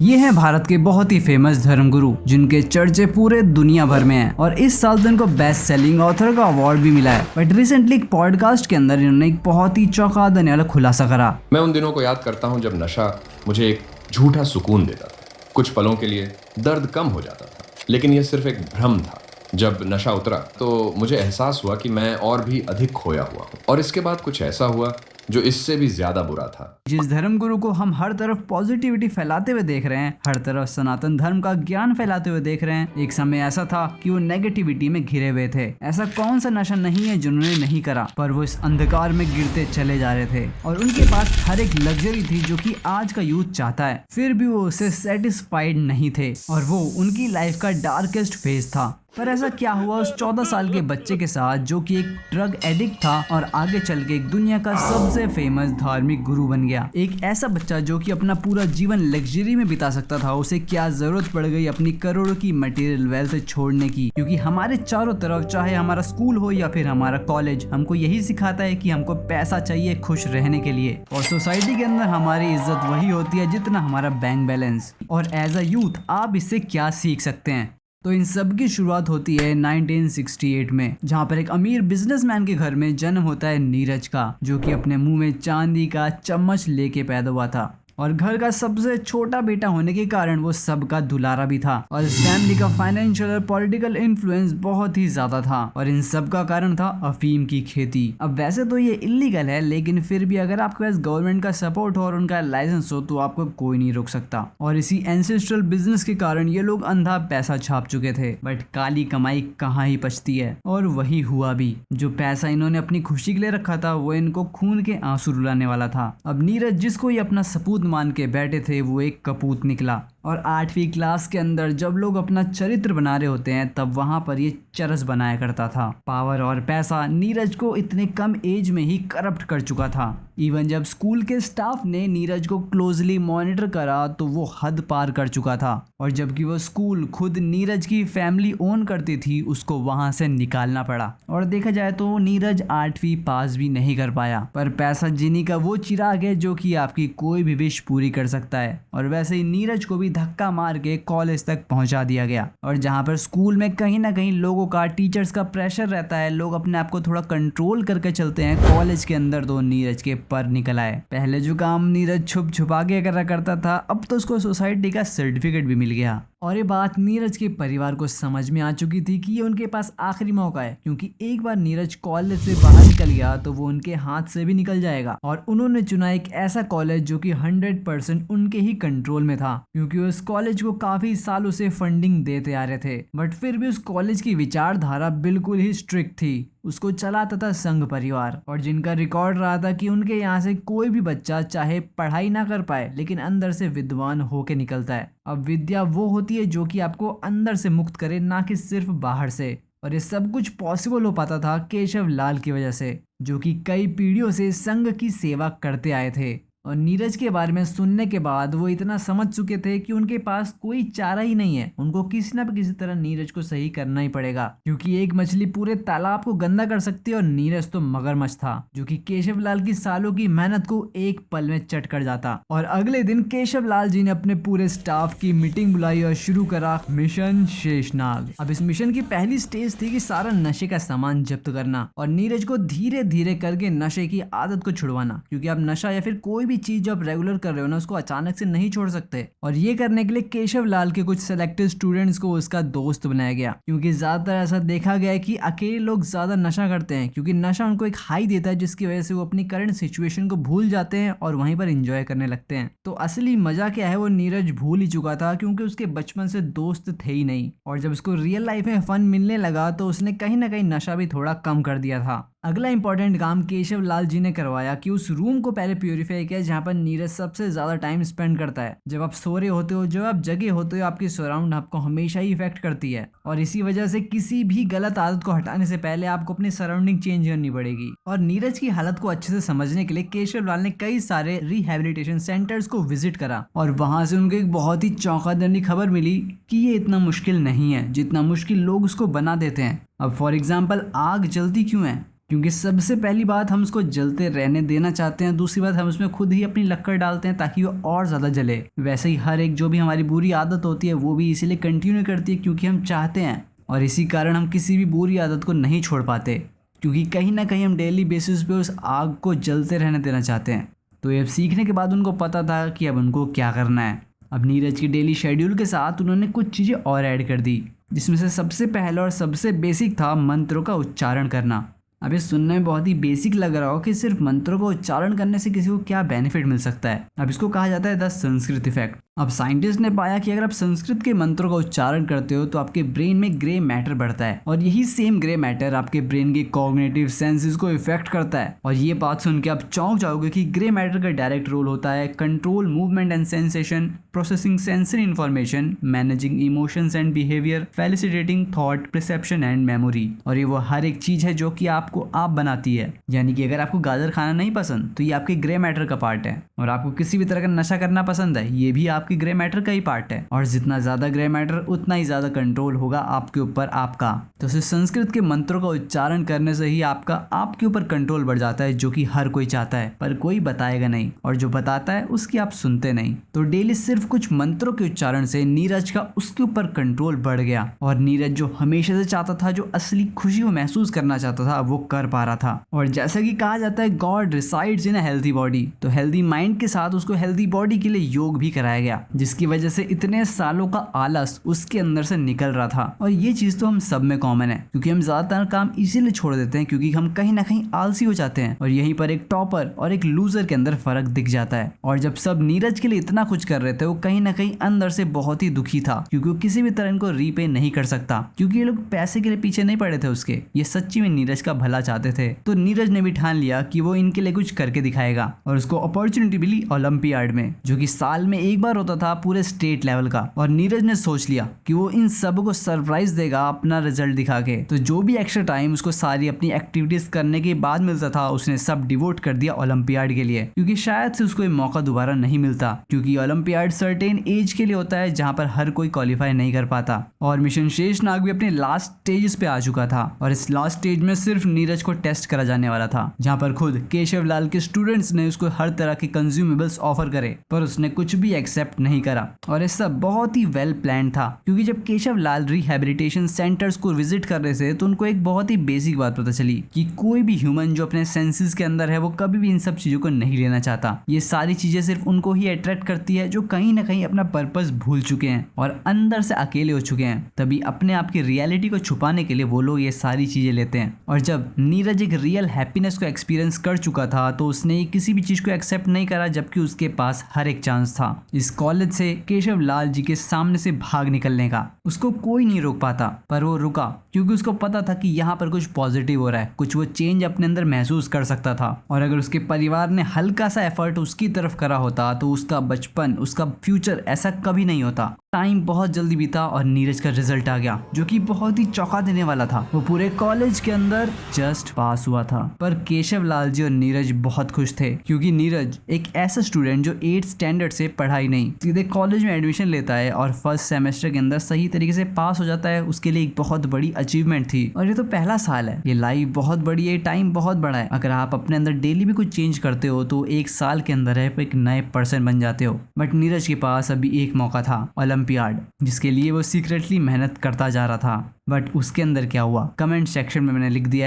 ये हैं भारत के बहुत ही फेमस धर्मगुरु जिनके चर्चे पूरे दुनिया भर में हैं और इस साल तो इनको बेस्ट सेलिंग ऑथर का अवार्ड भी मिला है। बट रिसेंटली एक पॉडकास्ट के अंदर इन्होंने एक बहुत ही चौंका देने वाला खुलासा करा। मैं उन दिनों को याद करता हूँ जब नशा मुझे एक झूठा सुकून देता था। कुछ पलों के लिए दर्द कम हो जाता था, लेकिन यह सिर्फ एक भ्रम था। जब नशा उतरा तो मुझे एहसास हुआ कि मैं और भी अधिक खोया हुआ हूँ, और इसके बाद कुछ ऐसा हुआ जो इससे भी ज्यादा बुरा था। जिस धर्मगुरु को हम हर तरफ पॉजिटिविटी फैलाते हुए देख रहे हैं, हर तरफ सनातन धर्म का ज्ञान फैलाते हुए देख रहे हैं, एक समय ऐसा था कि वो नेगेटिविटी में घिरे हुए थे। ऐसा कौन सा नशा नहीं है जिन्होंने नहीं करा, पर वो इस अंधकार में गिरते चले जा रहे थे और उनके पास हर एक लग्जरी थी जो कि आज का यूथ चाहता है, फिर भी वो उससे सेटिस्फाइड नहीं थे और वो उनकी लाइफ का डार्केस्ट फेज था। पर ऐसा क्या हुआ उस 14 साल के बच्चे के साथ जो कि एक ड्रग एडिक्ट था और आगे चल के एक दुनिया का सबसे फेमस धार्मिक गुरु बन गया। एक ऐसा बच्चा जो कि अपना पूरा जीवन लग्जरी में बिता सकता था, उसे क्या जरूरत पड़ गई अपनी करोड़ों की मटेरियल वेल्थ छोड़ने की, क्योंकि हमारे चारों तरफ चाहे हमारा स्कूल हो या फिर हमारा कॉलेज हमको यही सिखाता है कि हमको पैसा चाहिए खुश रहने के लिए, और सोसाइटी के अंदर हमारी इज्जत वही होती है जितना हमारा बैंक बैलेंस। और एज अ यूथ आप इससे क्या सीख सकते हैं? तो इन सब की शुरुआत होती है 1968 में, जहाँ पर एक अमीर बिजनेसमैन के घर में जन्म होता है नीरज का, जो कि अपने मुंह में चांदी का चम्मच लेके पैदा हुआ था और घर का सबसे छोटा बेटा होने के कारण वो सबका दुलारा भी था और इस फैमिली का फाइनेंशियल और पॉलिटिकल इन्फ्लुएंस बहुत ही ज्यादा था और इन सब का कारण था अफीम की खेती। अब वैसे तो ये इलीगल है, लेकिन फिर भी अगर आपके पास गवर्नमेंट का सपोर्ट हो और उनका लाइसेंस हो तो आपको कोई नहीं रोक सकता। और इसी एंसेस्ट्रल बिजनेस के कारण ये लोग अंधा पैसा छाप चुके थे, बट काली कमाई कहाँ ही पचती है, और वही हुआ भी। जो पैसा इन्होंने अपनी खुशी के लिए रखा था वो इनको खून के आंसू रुलाने वाला था। अब नीरज जिसको ये अपना सपूत मान के बैठे थे वो एक कपूत निकला, और 8वीं क्लास के अंदर जब लोग अपना चरित्र बना रहे होते हैं तब वहां पर ये चरस बनाया करता था। पावर और पैसा नीरज को इतने कम एज में ही करप्ट कर चुका था। इवन जब स्कूल के स्टाफ ने नीरज को क्लोजली मॉनिटर करा तो वो हद पार कर चुका था, और जबकि वो स्कूल खुद नीरज की फैमिली ओन करती थी उसको वहां से निकालना पड़ा। और देखा जाए तो नीरज 8वीं पास भी नहीं कर पाया, पर पैसा जिनी का वो चिराग है जो कि आपकी कोई भी विश पूरी कर सकता है। और वैसे ही नीरज को भी धक्का मार के कॉलेज तक पहुंचा दिया गया, और जहां पर स्कूल में कहीं ना कहीं लोगों का, टीचर्स का प्रेशर रहता है, लोग अपने आप को थोड़ा कंट्रोल करके चलते हैं, कॉलेज के अंदर तो नीरज के पर निकल आए। पहले जो काम नीरज छुप छुपा के करा करता था, अब तो उसको सोसाइटी का सर्टिफिकेट भी मिल गया। और ये बात नीरज के परिवार को समझ में आ चुकी थी कि ये उनके पास आखिरी मौका है, क्योंकि एक बार नीरज कॉलेज से बाहर निकल गया तो वो उनके हाथ से भी निकल जाएगा। और उन्होंने चुना एक ऐसा कॉलेज जो कि 100% उनके ही कंट्रोल में था, क्योंकि उस कॉलेज को काफी सालों से फंडिंग देते आ रहे थे। बट फिर भी उस कॉलेज की विचारधारा बिल्कुल ही स्ट्रिक्ट थी, उसको चलाता था संघ परिवार, और जिनका रिकॉर्ड रहा था कि उनके यहाँ से कोई भी बच्चा चाहे पढ़ाई ना कर पाए लेकिन अंदर से विद्वान होके निकलता है। अब विद्या वो होती है जो कि आपको अंदर से मुक्त करे, ना कि सिर्फ बाहर से। और ये सब कुछ पॉसिबल हो पाता था केशव लाल की वजह से, जो कि कई पीढ़ियों से संघ की सेवा करते आए थे। और नीरज के बारे में सुनने के बाद वो इतना समझ चुके थे कि उनके पास कोई चारा ही नहीं है, उनको किसी ना किसी तरह नीरज को सही करना ही पड़ेगा, क्योंकि एक मछली पूरे तालाब को गंदा कर सकती है और नीरज तो मगरमच्छ था जो कि केशव लाल की सालों की मेहनत को एक पल में चट कर जाता। और अगले दिन केशव लाल जी ने अपने पूरे स्टाफ की मीटिंग बुलाई और शुरू करा मिशन शेषनाग। अब इस मिशन की पहली स्टेज थी कि सारा नशे का सामान जब्त करना और नीरज को धीरे धीरे करके नशे की आदत को छुड़वाना, क्योंकि अब नशा या फिर कोई भी चीज जो आप रेगुलर कर रहे हो ना उसको अचानक से नहीं छोड़ सकते। और ये करने के लिए केशव लाल के कुछ सिलेक्टेड स्टूडेंट्स को उसका दोस्त बनाया गया, क्योंकि ज्यादातर ऐसा देखा गया है कि अकेले लोग ज्यादा नशा करते हैं, क्योंकि नशा उनको एक हाई देता है जिसकी वजह से वो अपनी करंट सिचुएशन को भूल जाते हैं और वहीं पर एंजॉय करने लगते हैं। तो असली मजा क्या है वो नीरज भूल ही चुका था, क्योंकि उसके बचपन से दोस्त थे ही नहीं, और जब उसको रियल लाइफ में फन मिलने लगा तो उसने कहीं ना कहीं नशा भी थोड़ा कम कर दिया था। अगला इंपॉर्टेंट काम केशव लाल जी ने करवाया कि उस रूम को पहले प्यूरिफाई किया जहाँ पर नीरज सबसे ज्यादा टाइम स्पेंड करता है। जब आप सो रहे होते हो, जब आप जगे होते हो, आपकी सराउंड आपको हमेशा ही इफेक्ट करती है, और इसी वजह से किसी भी गलत आदत को हटाने से पहले आपको अपनी सराउंडिंग चेंज करनी पड़ेगी। और नीरज की हालत को अच्छे से समझने के लिए केशव लाल ने कई सारे रिहेबिलिटेशन सेंटर्स को विजिट करा, और वहां से उनको एक बहुत ही चौंकादेने खबर मिली कि ये इतना मुश्किल नहीं है जितना मुश्किल लोग उसको बना देते हैं। अब फॉर एग्जाम्पल आग जलती क्यों है? क्योंकि सबसे पहली बात हम उसको जलते रहने देना चाहते हैं, दूसरी बात हम उसमें खुद ही अपनी लक्कड़ डालते हैं ताकि वो और ज़्यादा जले। वैसे ही हर एक जो भी हमारी बुरी आदत होती है वो भी इसीलिए कंटिन्यू करती है क्योंकि हम चाहते हैं, और इसी कारण हम किसी भी बुरी आदत को नहीं छोड़ पाते क्योंकि कहीं ना कहीं हम डेली बेसिस पे उस आग को जलते रहने देना चाहते हैं। तो ये सीखने के बाद उनको पता था कि अब उनको क्या करना है। अब नीरज की डेली शेड्यूल के साथ उन्होंने कुछ चीज़ें और ऐड कर दी, जिसमें से सबसे पहला और सबसे बेसिक था मंत्रों का उच्चारण करना। अब ये सुनने में बहुत ही बेसिक लग रहा हो कि सिर्फ मंत्रों का उच्चारण करने से किसी को क्या बेनिफिट मिल सकता है। अब इसको कहा जाता है द संस्कृत इफेक्ट। अब साइंटिस्ट ने पाया कि अगर आप संस्कृत के मंत्रों का उच्चारण करते हो तो आपके ब्रेन में ग्रे मैटर बढ़ता है, और यही सेम ग्रे मैटर आपके ब्रेन के कॉग्निटिव सेंसेस को इफेक्ट करता है। और ये बात सुन के आप चौंक जाओगे कि ग्रे मैटर का डायरेक्ट रोल होता है control movement and sensation, processing sensory information, managing emotions and behaviour, facilitating thought, perception and memory. और ये वो हर एक चीज है जो कि आपको आप बनाती है। यानी कि अगर आपको गाजर खाना नहीं पसंद तो ये आपके ग्रे मैटर का पार्ट है, और आपको किसी भी तरह का नशा करना पसंद है ये भी आपके ग्रे मैटर का ही पार्ट है। और जितना ज्यादा ग्रे मैटर उतना ही ज्यादा कंट्रोल होगा आपके ऊपर आपका। तो सिर्फ संस्कृत के मंत्रों का उच्चारण करने से ही आपका आपके ऊपर कंट्रोल बढ़ जाता है, जो कि हर कोई चाहता है पर कोई बताएगा नहीं, और जो बताता है उसकी आप सुनते नहीं। तो डेली सिर्फ कुछ मंत्रों के उच्चारण से नीरज का उसके ऊपर कंट्रोल बढ़ गया, और नीरज जो हमेशा से चाहता था, जो असली खुशी वो महसूस करना चाहता था, वो कर पा रहा था। और जैसा कि कहा जाता है God resides in a healthy body, तो हेल्थी माइंड के साथ उसको हेल्थी बॉडी के लिए योग भी कराया गया, जिसकी वजह से इतने सालों का आलस उसके अंदर से निकल रहा था। और ये चीज तो हम सब में कॉमन है, क्योंकि हम ज्यादातर काम इसीलिए छोड़ देते हैं क्योंकि हम कहीं ना कहीं आलसी हो जाते हैं। और यहीं पर एक टॉपर और एक लूजर के अंदर फर्क दिख जाता है। और जब सब नीरज के लिए इतना कुछ कर रहे थे, वो कहीं ना कहीं अंदर से बहुत ही दुखी था, क्योंकि वो किसी भी तरह इनको रीपे नहीं कर सकता, क्योंकि ये लोग पैसे के लिए पीछे नहीं पड़े थे उसके, ये सच्ची में नीरज का भला चाहते थे। तो नीरज ने भी ठान लिया कि वो इनके लिए कुछ करके दिखाएगा, और उसको अपॉर्चुनिटी मिली ओलंपियाड में, जो कि साल में एक बार होता था पूरे स्टेट लेवल का। और नीरज ने सोच लिया कि वो इन सब को सरप्राइज देगा अपना रिजल्ट दिखा के। तो जो भी एक्स्ट्रा टाइम उसको सारी अपनी एक्टिविटीज करने के बाद मिलता था, उसने सब डिवोट कर दिया ओलंपियाड के लिए, क्योंकि शायद से उसको ये मौका दोबारा नहीं मिलता, क्योंकि ओलंपियाड सर्टेन एज के लिए होता है जहां पर हर कोई क्वालिफाई नहीं कर पाता। और मिशन शेषनाग भी अपने लास्ट स्टेज पे आ चुका था, और इस लास्ट स्टेज में सिर्फ नीरज को टेस्ट करा जाने वाला था, जहां पर खुद केशव लाल के स्टूडेंट्स ने उसको हर तरह के कंज्यूमेबल्स ऑफर करे, पर उसने कुछ भी एक्सेप्ट नहीं करा। और ये सब बहुत ही वेल प्लान था, क्योंकि जब केशव लाल रिहैबिलिटेशन सेंटर्स को विजिट कर रहे थे तो उनको एक बहुत ही बेसिक बात पता चली कि कोई भी ह्यूमन जो अपने सेंसेस के अंदर है वो कभी भी इन सब चीजों को नहीं लेना चाहता। ये सारी चीजें सिर्फ उनको ही अट्रैक्ट करती है जो कहीं ना कहीं अपना पर्पस भूल चुके हैं और अंदर से अकेले हो चुके हैं। तभी अपने आप की रियलिटी को छुपाने के लिए वो लोग ये सारी चीजें लेते हैं। और जब नीरज एक रियल हैप्पीनेस को एक्सपीरियंस कर चुका था तो उसने किसी भी चीज को एक्सेप्ट नहीं करा, जबकि उसके पास हर एक चांस था इस कॉलेज से केशव लाल जी के सामने से भाग निकलने का। उसको कोई नहीं रोक पाता, पर वो रुका क्योंकि उसको पता था कि यहाँ पर कुछ पॉजिटिव हो रहा है, कुछ वो चेंज अपने अंदर महसूस कर सकता था। और अगर उसके परिवार ने हल्का सा एफर्ट उसकी तरफ करा होता तो उसका बचपन, उसका फ्यूचर ऐसा कभी नहीं होता। टाइम बहुत जल्दी बीता और नीरज का रिजल्ट आ गया, जो कि बहुत ही चौंका देने वाला था। वो पूरे कॉलेज के अंदर जस्ट पास हुआ था, पर केशव लाल जी और नीरज बहुत खुश थे, क्योंकि नीरज एक ऐसा स्टूडेंट जो 8th स्टैंडर्ड से पढ़ाई नहीं सीधे कॉलेज में एडमिशन लेता है और फर्स्ट सेमेस्टर के अंदर सही तरीके से पास हो जाता है। उसके लिए एक बहुत बड़ी अचीवमेंट थी, और ये तो पहला साल है। ये लाइफ बहुत बड़ी है, टाइम बहुत बड़ा है। अगर आप अपने अंदर डेली भी कुछ चेंज करते हो तो एक साल के अंदर है एक नए पर्सन बन जाते हो। बट नीरज के पास अभी एक मौका था, ओलंपियाड, जिसके लिए वो सीक्रेटली मेहनत करता जा रहा था। बट उसके अंदर क्या हुआ, कमेंट सेक्शन में मैंने लिख दिया है।